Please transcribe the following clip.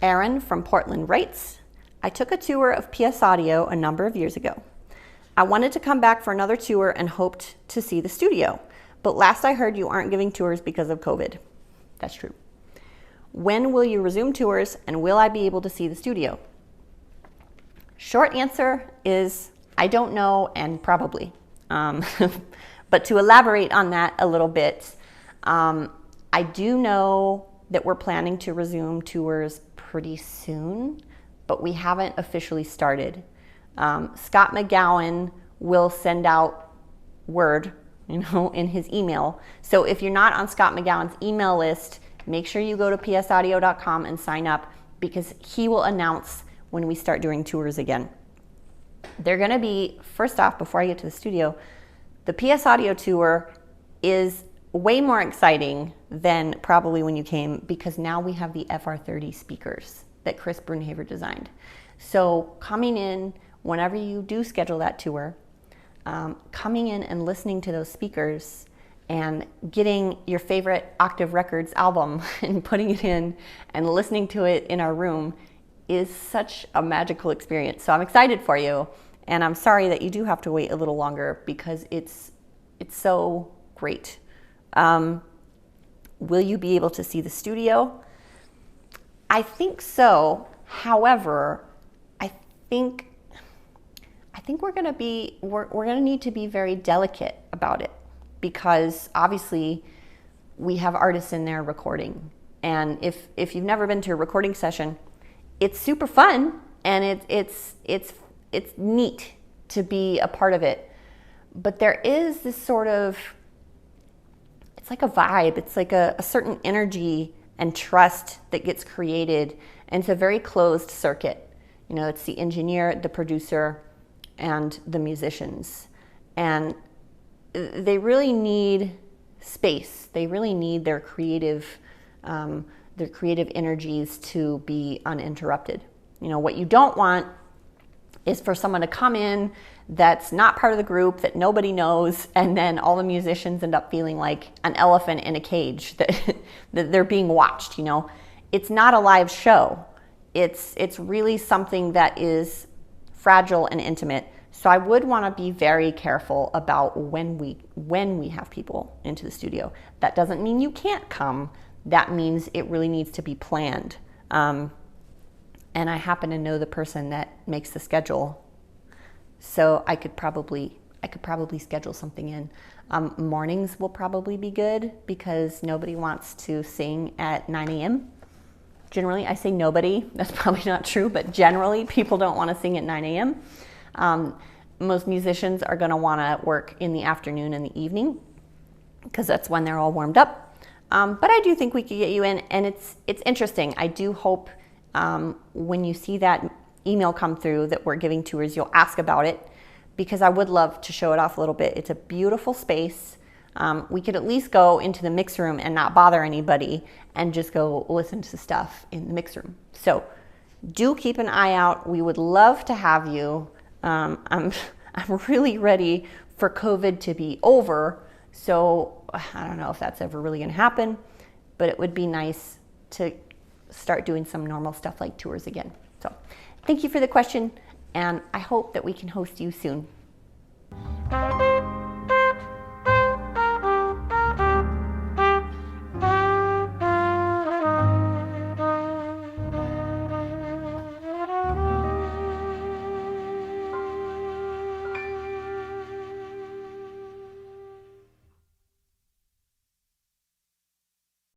Aaron from Portland writes, I took a tour of PS Audio a number of years ago. I wanted to come back for another tour and hoped to see the studio, but last I heard you aren't giving tours because of COVID. That's true. When will you resume tours, and will I be able to see the studio? Short answer is I don't know, and probably. But to elaborate on that a little bit, I do know that we're planning to resume tours pretty soon, but we haven't officially started. Scott McGowan will send out word, in his email. So if you're not on Scott McGowan's email list, make sure you go to psaudio.com and sign up, because he will announce when we start doing tours again. They're gonna be, first off, before I get to the studio, the PS Audio tour is way more exciting than probably when you came, because now we have the FR30 speakers that Chris Brunhaver designed. So coming in, whenever you do schedule that tour, coming in and listening to those speakers and getting your favorite Octave Records album and putting it in and listening to it in our room is such a magical experience. So I'm excited for you, and I'm sorry that you do have to wait a little longer, because it's so great. Will you be able to see the studio? I think so. However, I think we're gonna need to be very delicate about it, because obviously we have artists in there recording, and if you've never been to a recording session, it's super fun, and it's neat to be a part of it. But there is this sort of, it's like a vibe, it's like a certain energy and trust that gets created, and it's a very closed circuit. It's the engineer, the producer, and the musicians, and they really need space. They really need their creative energies to be uninterrupted. What you don't want is for someone to come in that's not part of the group, that nobody knows, and then all the musicians end up feeling like an elephant in a cage, that they're being watched. It's not a live show. It's really something that is fragile and intimate. So I would want to be very careful about when we have people into the studio. That doesn't mean you can't come. That means it really needs to be planned. And I happen to know the person that makes the schedule, so I could probably schedule something in. Mornings will probably be good, because nobody wants to sing at 9 a.m. Generally, I say nobody, that's probably not true, but generally people don't want to sing at 9 a.m. Most musicians are going to want to work in the afternoon and the evening, because that's when they're all warmed up. But I do think we could get you in, and it's interesting. I do hope when you see that email come through that we're giving tours, you'll ask about it, because I would love to show it off a little bit. It's a beautiful space. We could at least go into the mix room and not bother anybody, and just go listen to stuff in the mix room. So do keep an eye out. We would love to have you. I'm really ready for COVID to be over. So I don't know if that's ever really going to happen, but it would be nice to start doing some normal stuff like tours again. So thank you for the question, and I hope that we can host you soon.